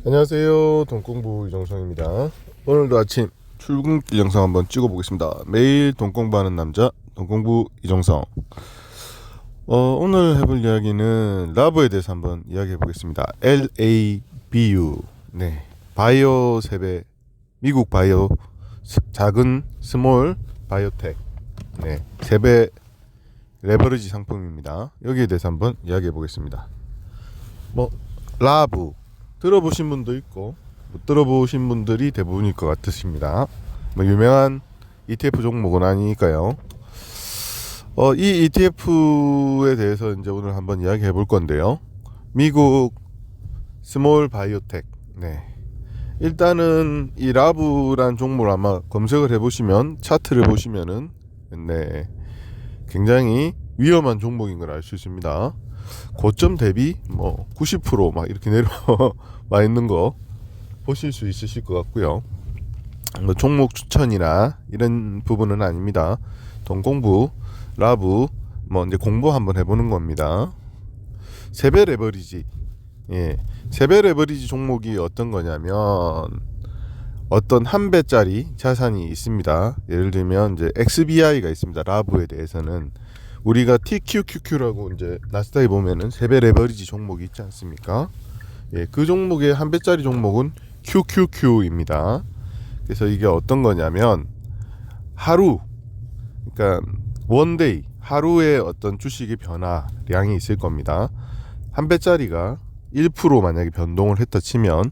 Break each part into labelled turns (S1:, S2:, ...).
S1: 안녕하세요, 돈공부 이정성입니다. 오늘도 아침 출근길 영상 한번 찍어보겠습니다. 매일 돈 공부하는 남자 돈공부 이정성. 오늘 해볼 이야기는 라브에 대해서 한번 이야기해 보겠습니다. LABU. 네, 바이오 세배, 미국 바이오 작은 스몰 바이오텍. 네, 세배 레버리지 상품입니다. 여기에 대해서 한번 이야기해 보겠습니다. 라브 들어보신 분도 있고 못 들어보신 분들이 대부분일 것 같으십니다. 유명한 ETF 종목은 아니니까요. 이 ETF에 대해서 이제 오늘 한번 이야기해 볼 건데요. 미국 스몰 바이오텍. 네. 일단은 이 라브란 종목을 아마 검색을 해보시면 차트를 보시면은 네, 굉장히 위험한 종목인 걸 알 수 있습니다. 고점 대비 90% 이렇게 내려와 있는 거 보실 수 있으실 것 같고요. 종목 추천이나 이런 부분은 아닙니다. 돈 공부, 라브 이제 공부 한번 해보는 겁니다. 세배 레버리지. 예, 세배 레버리지 종목이 어떤 거냐면 어떤 한 배짜리 자산이 있습니다. 예를 들면 이제 XBI가 있습니다. 라브에 대해서는 우리가 TQQQ라고 이제 나스닥에 보면은 세배 레버리지 종목이 있지 않습니까? 예, 그 종목의 한 배짜리 종목은 QQQ입니다. 그래서 이게 어떤 거냐면 하루, 그러니까 원데이, 하루의 어떤 주식의 변화량이 있을 겁니다. 한 배짜리가 1% 만약에 변동을 했다 치면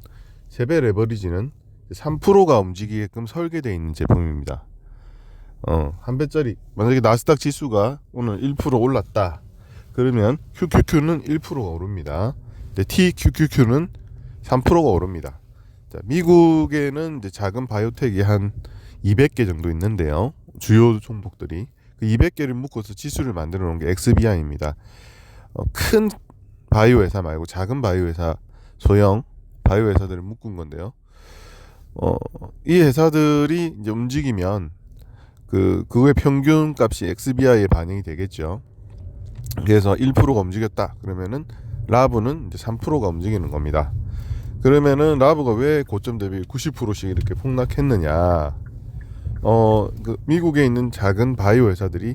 S1: 세배 레버리지는 3%가 움직이게끔 설계되어 있는 제품입니다. 한 배짜리 만약에 나스닥 지수가 오늘 1% 올랐다 그러면 QQQ는 1%가 오릅니다. TQQQ는 3%가 오릅니다. 자, 미국에는 이제 작은 바이오텍이 한 200개 정도 있는데요. 주요 종목들이 그 200개를 묶어서 지수를 만들어 놓은 게 XBI입니다. 큰 바이오 회사 말고 작은 바이오 회사, 소형 바이오 회사들을 묶은 건데요. 이 회사들이 이제 움직이면 그거의 평균 값이 XBI에 반영이 되겠죠. 그래서 1%가 움직였다 그러면은 라브는 이제 3%가 움직이는 겁니다. 그러면은 라브가 왜 고점 대비 90%씩 이렇게 폭락했느냐? 미국에 있는 작은 바이오 회사들이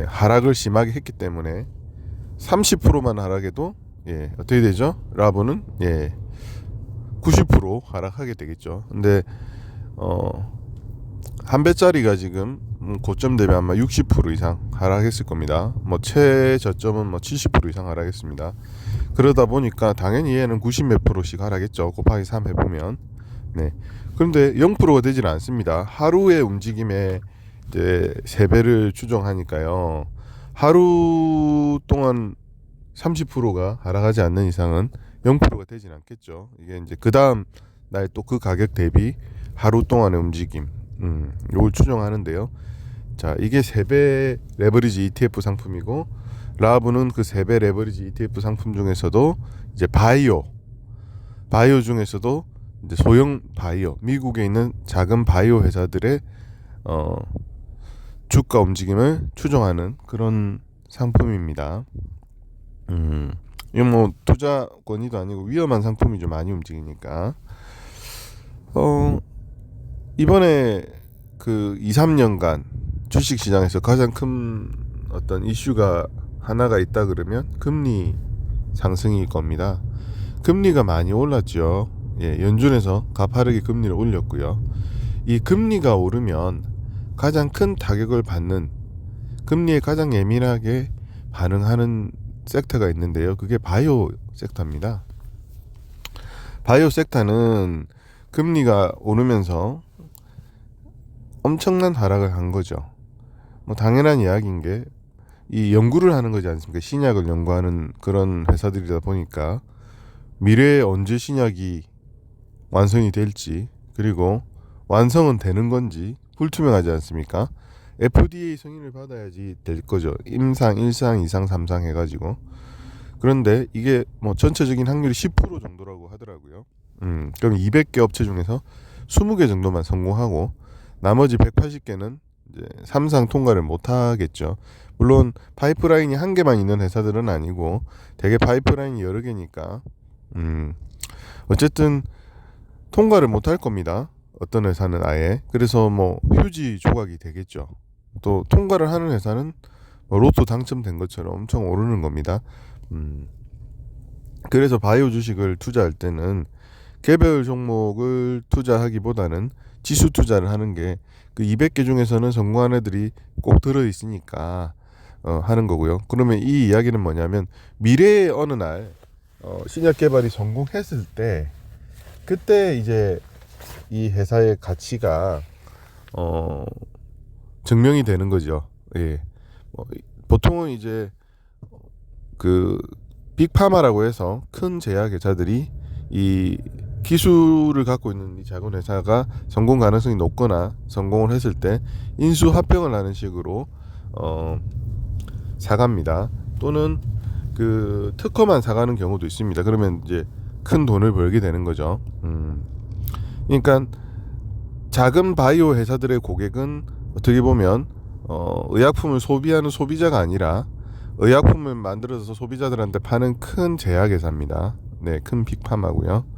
S1: 하락을 심하게 했기 때문에 30%만 하락해도 어떻게 되죠? 라브는 90% 하락하게 되겠죠. 근데 한 배짜리가 지금 고점 대비 아마 60% 이상 하락했을 겁니다. 최저점은 70% 이상 하락했습니다. 그러다 보니까 당연히 얘는 90 몇 %씩 하락했죠. 곱하기 3 해보면. 네. 그런데 0%가 되질 않습니다. 하루의 움직임에 이제 세배를 추정하니까요. 하루 동안 30%가 하락하지 않는 이상은 0%가 되진 않겠죠. 이게 이제 그 다음 날 또 그 가격 대비 하루 동안의 움직임. 요걸 추정하는데요. 자, 이게 세배 레버리지 ETF 상품이고 라브는 그 세배 레버리지 ETF 상품 중에서도 이제 바이오 중에서도 이제 소형 바이오, 미국에 있는 작은 바이오 회사들의 주가 움직임을 추정하는 그런 상품입니다. 이건 투자 권위도 아니고 위험한 상품이 좀 많이 움직이니까 이번에 그 2-3년간 주식시장에서 가장 큰 어떤 이슈가 하나가 있다 그러면 금리 상승일 겁니다. 금리가 많이 올랐죠. 연준에서 가파르게 금리를 올렸고요. 이 금리가 오르면 가장 큰 타격을 받는, 금리에 가장 예민하게 반응하는 섹터가 있는데요. 그게 바이오 섹터입니다. 바이오 섹터는 금리가 오르면서 엄청난 하락을 한 거죠. 당연한 이야기인 게 이 연구를 하는 거지 않습니까? 신약을 연구하는 그런 회사들이다 보니까 미래에 언제 신약이 완성이 될지, 그리고 완성은 되는 건지 불투명하지 않습니까? FDA 승인을 받아야지 될 거죠. 임상, 1상, 2상, 3상 해가지고. 그런데 이게 전체적인 확률이 10% 정도라고 하더라고요. 그럼 200개 업체 중에서 20개 정도만 성공하고 나머지 180개는 이제 3상 통과를 못 하겠죠. 물론 파이프라인이 한 개만 있는 회사들은 아니고 되게 파이프라인이 여러 개니까 어쨌든 통과를 못 할 겁니다. 어떤 회사는 아예. 그래서 뭐 휴지 조각이 되겠죠. 또 통과를 하는 회사는 뭐 로또 당첨된 것처럼 엄청 오르는 겁니다. 그래서 바이오 주식을 투자할 때는 개별 종목을 투자하기보다는 지수 투자를 하는 게 그 200개 중에서는 성공한 애들이 꼭 들어 있으니까 하는 거고요. 그러면 이 이야기는 뭐냐면 미래의 어느 날 신약 개발이 성공했을 때 그때 이제 이 회사의 가치가 증명이 되는 거죠. 예. 보통은 이제 그 빅파마라고 해서 큰 제약회사들이 이 기술을 갖고 있는 이 작은 회사가 성공 가능성이 높거나 성공을 했을 때 인수 합병을 하는 식으로 사갑니다. 또는 그 특허만 사가는 경우도 있습니다. 그러면 이제 큰 돈을 벌게 되는 거죠. 그러니까 작은 바이오 회사들의 고객은 어떻게 보면 의약품을 소비하는 소비자가 아니라 의약품을 만들어서 소비자들한테 파는 큰 제약회사입니다. 네, 큰 빅파마고요.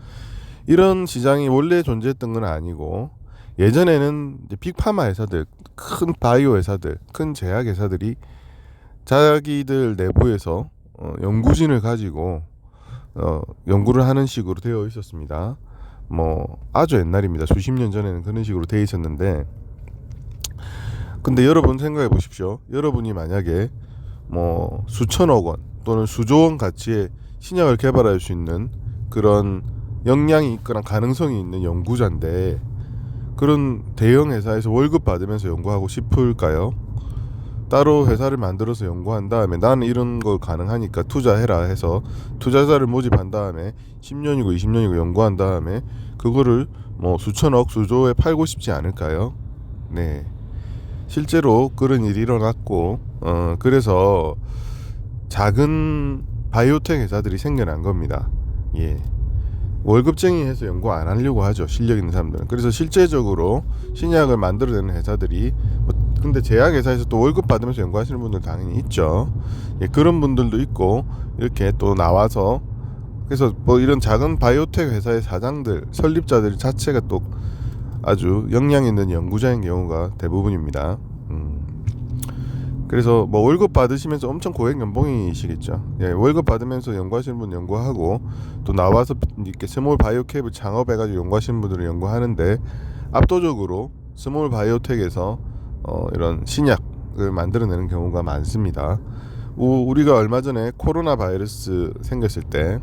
S1: 이런 시장이 원래 존재했던 건 아니고 예전에는 이제 빅파마 회사들, 큰 바이오 회사들, 큰 제약회사들이 자기들 내부에서 연구진을 가지고 연구를 하는 식으로 되어 있었습니다. 뭐 아주 옛날입니다. 수십 년 전에는 그런 식으로 되어 있었는데, 근데 여러분 생각해 보십시오. 여러분이 만약에 뭐 수천억 원 또는 수조 원 가치의 신약을 개발할 수 있는 그런 역량이 있거나 가능성이 있는 연구자인데 그런 대형 회사에서 월급 받으면서 연구하고 싶을까요? 따로 회사를 만들어서 연구한 다음에 나는 이런 거 가능하니까 투자해라 해서 투자자를 모집한 다음에 10년이고 20년이고 연구한 다음에 그거를 뭐 수천억 수조에 팔고 싶지 않을까요? 네, 실제로 그런 일이 일어났고 그래서 작은 바이오텍 회사들이 생겨난 겁니다. 예. 월급쟁이 해서 연구 안 하려고 하죠. 실력 있는 사람들은. 그래서 실제적으로 신약을 만들어내는 회사들이 근데 제약회사에서 또 월급 받으면서 연구하시는 분들 당연히 있죠. 예, 그런 분들도 있고 이렇게 또 나와서 그래서 뭐 이런 작은 바이오텍 회사의 사장들, 설립자들 자체가 또 아주 역량 있는 연구자인 경우가 대부분입니다. 그래서 뭐 월급 받으시면서 엄청 고액 연봉이시겠죠. 예, 월급 받으면서 연구하시는 분 연구하고 또 나와서 이렇게 스몰 바이오캡을 창업해가지고 연구하시는 분들은 연구하는데 압도적으로 스몰 바이오텍에서 이런 신약을 만들어내는 경우가 많습니다. 우리가 얼마 전에 코로나 바이러스 생겼을 때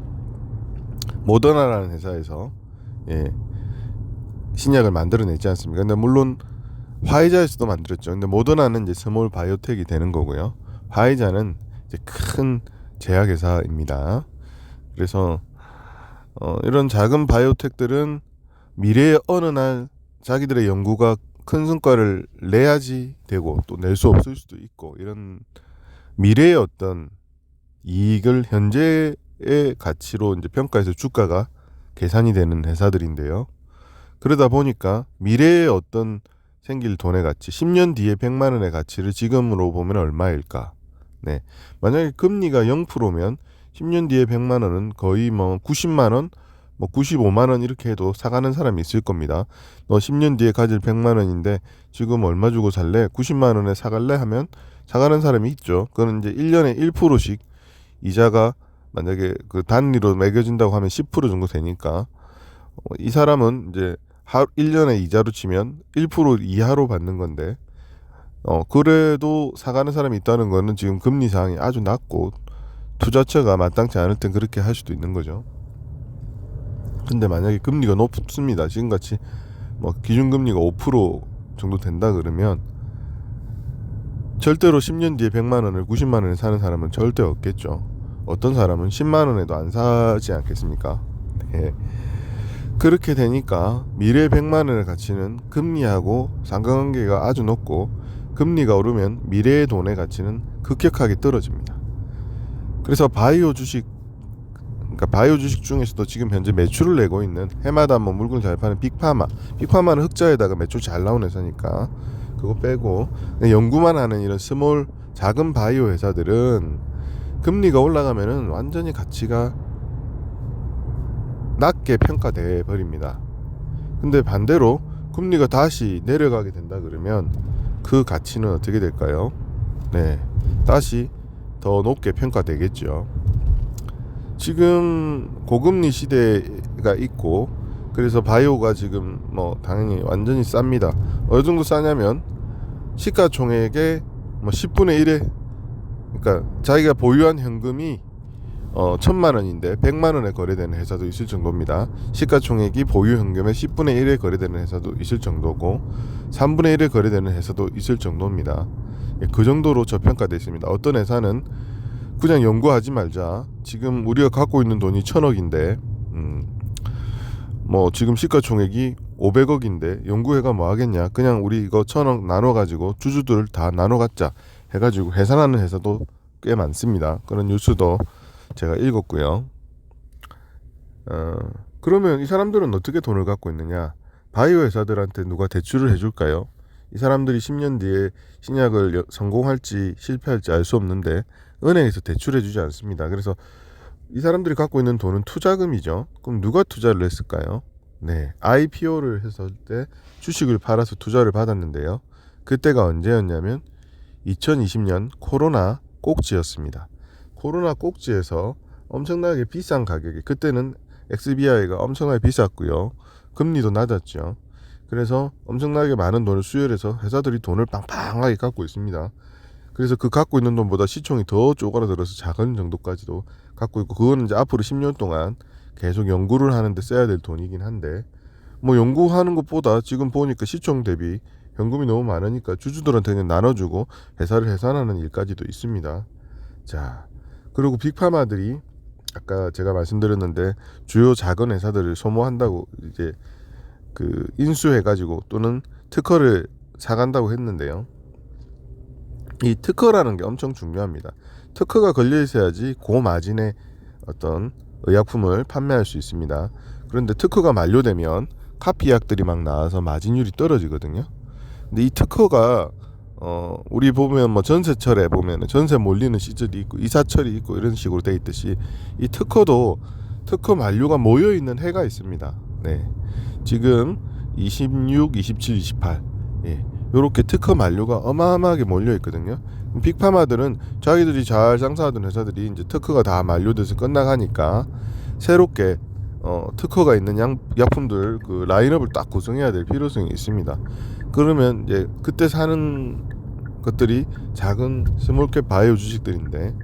S1: 모더나라는 회사에서 예, 신약을 만들어냈지 않습니까? 근데 물론 화이자에서도 만들었죠. 근데 모더나는 이제 스몰 바이오텍이 되는 거고요. 화이자는 이제 큰 제약회사입니다. 그래서 이런 작은 바이오텍들은 미래의 어느 날 자기들의 연구가 큰 성과를 내야지 되고 또 낼 수 없을 수도 있고 이런 미래의 어떤 이익을 현재의 가치로 이제 평가해서 주가가 계산이 되는 회사들인데요. 그러다 보니까 미래의 어떤 생길 돈의 가치, 10년 뒤에 100만 원의 가치를 지금으로 보면 얼마일까? 네. 만약에 금리가 0%면 10년 뒤에 100만 원은 거의 뭐 90만 원, 뭐 95만 원 이렇게 해도 사가는 사람이 있을 겁니다. 너 10년 뒤에 가질 100만 원인데 지금 얼마 주고 살래? 90만 원에 사갈래? 하면 사가는 사람이 있죠. 그거는 이제 1년에 1%씩 이자가 만약에 그 단위로 매겨진다고 하면 10% 정도 되니까 이 사람은 이제 1년에 이자로 치면 1% 이하로 받는 건데 그래도 사가는 사람이 있다는 거는 지금 금리 상황이 아주 낮고 투자처가 마땅치 않을 땐 그렇게 할 수도 있는 거죠. 근데 만약에 금리가 높습니다. 지금같이 뭐 기준금리가 5% 정도 된다 그러면 절대로 10년 뒤에 100만 원을 90만 원에 사는 사람은 절대 없겠죠. 어떤 사람은 10만 원에도 안 사지 않겠습니까? 네. 그렇게 되니까 미래 100만 원의 가치는 금리하고 상관관계가 아주 높고 금리가 오르면 미래의 돈의 가치는 급격하게 떨어집니다. 그래서 바이오 주식 중에서도 지금 현재 매출을 내고 있는 해마다 뭐 물건을 잘 파는 빅파마는 흑자에다가 매출 잘 나오는 회사니까 그거 빼고 연구만 하는 이런 스몰 작은 바이오 회사들은 금리가 올라가면은 완전히 가치가 낮게 평가돼 버립니다. 근데 반대로 금리가 다시 내려가게 된다 그러면 그 가치는 어떻게 될까요? 네, 다시 더 높게 평가되겠죠. 지금 고금리 시대가 있고, 그래서 바이오가 지금 뭐 당연히 완전히 쌉니다. 어느 정도 싸냐면 시가총액의 뭐 10분의 1에, 그러니까 자기가 보유한 현금이 1,000만 원인데 100만 원에 거래되는 회사도 있을 정도입니다. 시가총액이 보유 현금의 10분의 1에 거래되는 회사도 있을 정도고 3분의 1에 거래되는 회사도 있을 정도입니다. 그 정도로 저평가되어 있습니다. 어떤 회사는 그냥 연구하지 말자, 지금 우리가 갖고 있는 돈이 1,000억인데 뭐 지금 시가총액이 500억인데 연구회가 뭐 하겠냐, 그냥 우리 이거 1,000억 나눠가지고 주주들 다 나눠갖자 해가지고 해산하는 회사도 꽤 많습니다. 그런 뉴스도 제가 읽었고요. 그러면 이 사람들은 어떻게 돈을 갖고 있느냐? 바이오 회사들한테 누가 대출을 해줄까요? 이 사람들이 10년 뒤에 신약을 성공할지 실패할지 알 수 없는데 은행에서 대출해주지 않습니다. 그래서 이 사람들이 갖고 있는 돈은 투자금이죠. 그럼 누가 투자를 했을까요? 네, IPO를 했을 때 주식을 팔아서 투자를 받았는데요. 그때가 언제였냐면 2020년 코로나 꼭지였습니다. 코로나 꼭지에서 엄청나게 비싼 가격에, 그때는 XBI가 엄청나게 비쌌고요. 금리도 낮았죠. 그래서 엄청나게 많은 돈을 수혈해서 회사들이 돈을 빵빵하게 갖고 있습니다. 그래서 그 갖고 있는 돈보다 시총이 더 쪼그라들어서 작은 정도까지도 갖고 있고, 그거는 이제 앞으로 10년 동안 계속 연구를 하는데 써야 될 돈이긴 한데, 뭐 연구하는 것보다 지금 보니까 시총 대비 현금이 너무 많으니까 주주들한테는 나눠주고 회사를 해산하는 일까지도 있습니다. 자, 그리고 빅파마들이 아까 제가 말씀드렸는데 주요 작은 회사들을 소모한다고 이제 그 인수해가지고 또는 특허를 사간다고 했는데요. 이 특허라는 게 엄청 중요합니다. 특허가 걸려 있어야지 고마진의 어떤 의약품을 판매할 수 있습니다. 그런데 특허가 만료되면 카피약들이 막 나와서 마진율이 떨어지거든요. 근데 이 특허가 우리 보면 뭐 전세철에 보면 전세 몰리는 시절이 있고 이사철이 있고 이런 식으로 돼 있듯이 이 특허도 특허 만료가 모여 있는 해가 있습니다. 네, 지금 26, 27, 28 요렇게 특허 만료가 어마어마하게 몰려 있거든요. 빅파마들은 자기들이 잘 장사하던 회사들이 이제 특허가 다 만료돼서 끝나가니까 새롭게 특허가 있는 약품들 그 라인업을 딱 구성해야 될 필요성이 있습니다. 그러면 이제 그때 사는 것들이 작은 스몰캡 바이오 주식들인데,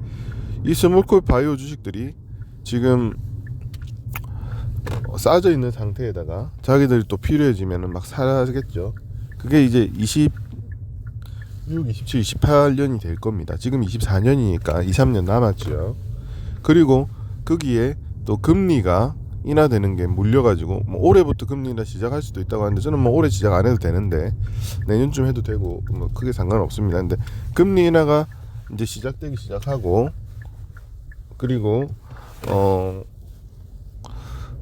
S1: 이 스몰캡 바이오 주식들이 지금 싸져 있는 상태에다가 자기들이 또 필요해지면은 막 사겠죠. 그게 이제 26, 27, 28년이 될 겁니다. 지금 24년이니까 2, 3년 남았죠. 그리고 거기에 또 금리가 인하되는 게 물려가지고 뭐 올해부터 금리 인하 시작할 수도 있다고 하는데, 저는 뭐 올해 시작 안 해도 되는데 내년쯤 해도 되고 뭐 크게 상관없습니다. 근데 금리 인하가 이제 시작되기 시작하고, 그리고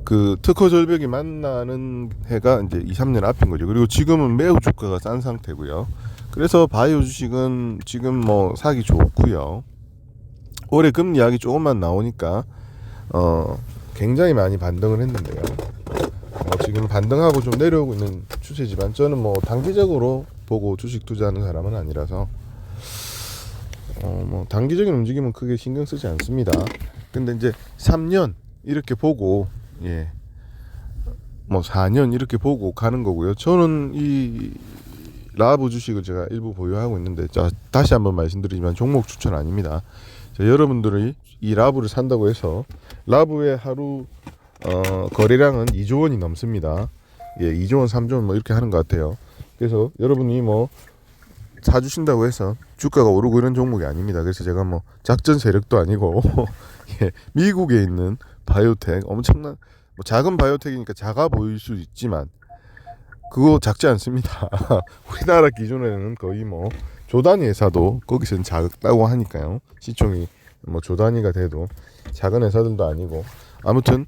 S1: 그 특허 절벽이 만나는 해가 이제 2, 3년 앞인 거죠. 그리고 지금은 매우 주가가 싼 상태고요. 그래서 바이오 주식은 지금 뭐 사기 좋고요. 올해 금리 약이 조금만 나오니까 굉장히 많이 반등을 했는데요. 지금 반등하고 좀 내려오고 있는 추세지만 저는 뭐 단기적으로 보고 주식 투자하는 사람은 아니라서 뭐 단기적인 움직임은 크게 신경 쓰지 않습니다. 근데 이제 3년 이렇게 보고 뭐 4년 이렇게 보고 가는 거고요. 저는 이 라브 주식을 제가 일부 보유하고 있는데, 다시 한번 말씀드리지만 종목 추천 아닙니다. 여러분들이 이 라브를 산다고 해서 라브의 하루 거래량은 2조 원이 넘습니다. 2조 원, 3조 원 뭐 이렇게 하는 것 같아요. 그래서 여러분이 뭐 사주신다고 해서 주가가 오르고 이런 종목이 아닙니다. 그래서 제가 뭐 작전 세력도 아니고 미국에 있는 바이오텍, 엄청난 뭐 작은 바이오텍이니까 작아 보일 수 있지만 그거 작지 않습니다. 우리나라 기준에는 거의 뭐 조단위 회사도 거기서는 작다고 하니까요. 시총이 뭐 조단위가 돼도 작은 회사들도 아니고, 아무튼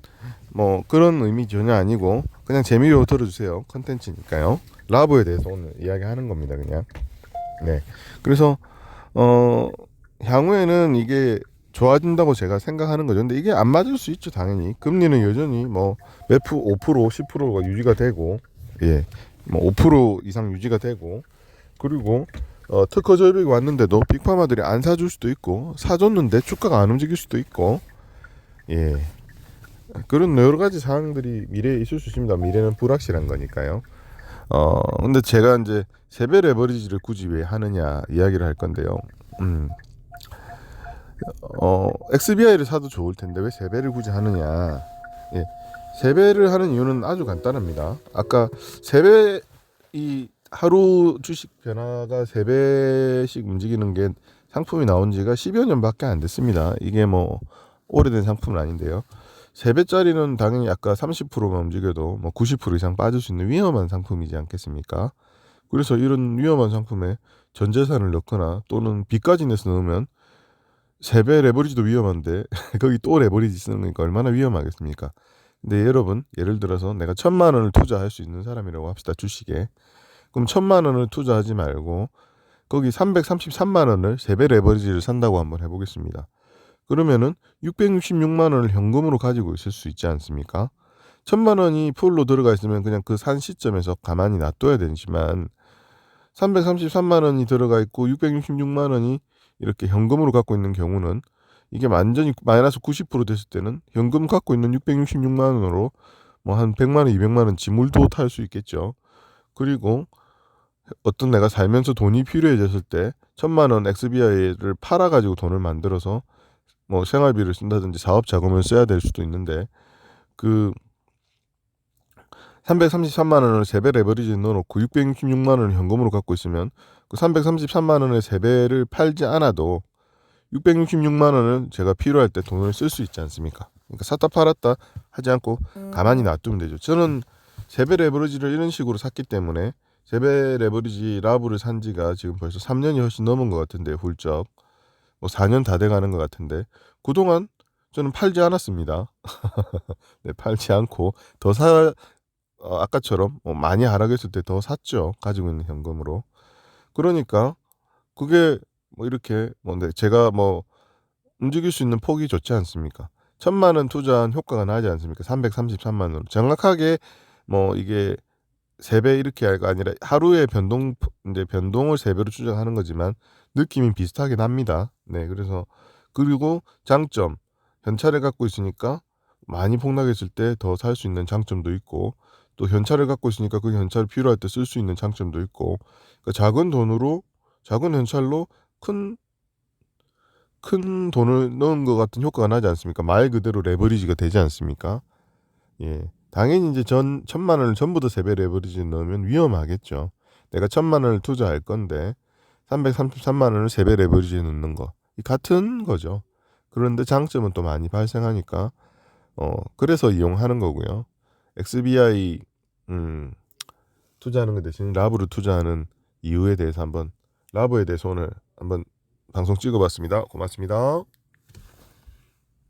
S1: 뭐 그런 의미 전혀 아니고 그냥 재미로 들어주세요. 컨텐츠니까요. 라보에 대해서 오늘 이야기하는 겁니다. 그냥. 네. 그래서 향후에는 이게 좋아진다고 제가 생각하는 거죠. 근데 이게 안 맞을 수 있죠, 당연히. 금리는 여전히 뭐 매프 5%, 10%가 유지가 되고, 예, 뭐 5% 이상 유지가 되고, 그리고 특허 절벽이 왔는데도 빅파마들이 안 사줄 수도 있고, 사줬는데 주가가 안 움직일 수도 있고, 예, 그런 여러 가지 상황들이 미래에 있을 수 있습니다. 미래는 불확실한 거니까요. 근데 제가 이제 세배 레버리지를 굳이 왜 하느냐 이야기를 할 건데요. XBI를 사도 좋을 텐데 왜 세배를 굳이 하느냐. 예, 세배를 하는 이유는 아주 간단합니다. 아까 세배 이 하루 주식 변화가 3배씩 움직이는 게 상품이 나온 지가 10여 년밖에 안 됐습니다. 이게 뭐 오래된 상품은 아닌데요. 3배짜리는 당연히 아까 30%만 움직여도 뭐 90% 이상 빠질 수 있는 위험한 상품이지 않겠습니까? 그래서 이런 위험한 상품에 전 재산을 넣거나 또는 빚까지 내서 넣으면 3배 레버리지도 위험한데 거기 또 레버리지 쓰는 거니까 얼마나 위험하겠습니까? 근데 여러분, 예를 들어서 내가 1,000만 원을 투자할 수 있는 사람이라고 합시다. 주식에. 그럼 1,000만 원을 투자하지 말고 거기 333만 원을 3배 레버리지를 산다고 한번 해보겠습니다. 그러면은 666만 원을 현금으로 가지고 있을 수 있지 않습니까? 1,000만 원이 풀로 들어가 있으면 그냥 그 산 시점에서 가만히 놔둬야 되지만 333만 원이 들어가 있고 666만 원이 이렇게 현금으로 갖고 있는 경우는 이게 완전히 마이너스 90% 됐을 때는 현금 갖고 있는 666만 원으로 뭐 한 100만 원, 200만 원 지물도 탈 수 있겠죠. 그리고 어떤 내가 살면서 돈이 필요해졌을 때 1,000만 원 XBI를 팔아가지고 돈을 만들어서 뭐 생활비를 쓴다든지 사업 자금을 써야 될 수도 있는데 그 333만 원을 3배 레버리지에 넣어놓고 666만 원을 현금으로 갖고 있으면 그 333만 원의 3배를 팔지 않아도 666만 원은 제가 필요할 때 돈을 쓸 수 있지 않습니까? 그러니까 샀다 팔았다 하지 않고 가만히 놔두면 되죠. 저는 3배 레버리지를 이런 식으로 샀기 때문에 3배 레버리지 라브를 산 지가 지금 벌써 3년이 훨씬 넘은 것 같은데 훌쩍 뭐 4년 다 돼가는 것 같은데 그동안 저는 팔지 않았습니다. 네, 팔지 않고 아까처럼 뭐 많이 하락했을 때 더 샀죠. 가지고 있는 현금으로. 그러니까 그게 뭐 이렇게 제가 뭐 움직일 수 있는 폭이 좋지 않습니까? 1,000만 원 투자한 효과가 나지 않습니까? 333만 원. 정확하게 뭐 이게 3배 이렇게 할가 아니라 하루에 변동을 3배로 추정하는 거지만 느낌이 비슷하게 납니다. 네, 그래서 그리고 장점 현찰을 갖고 있으니까 많이 폭락했을 때 더 살 수 있는 장점도 있고 또 현찰을 갖고 있으니까 그 현찰을 필요할 때 쓸 수 있는 장점도 있고 그러니까 작은 현찰로 큰 돈을 넣은 것 같은 효과가 나지 않습니까? 말 그대로 레버리지가 되지 않습니까? 예. 당연히 이제 1,000만 원을 전부 다 3배 레버리지 넣으면 위험하겠죠. 내가 1,000만 원을 투자할 건데 333만 원을 3배 레버리지에 넣는 거. 이 같은 거죠. 그런데 장점은 또 많이 발생하니까 그래서 이용하는 거고요. XBI 투자하는 것 대신 라브를 투자하는 이유에 대해서 라브에 대해서 오늘 한번 방송 찍어봤습니다. 고맙습니다.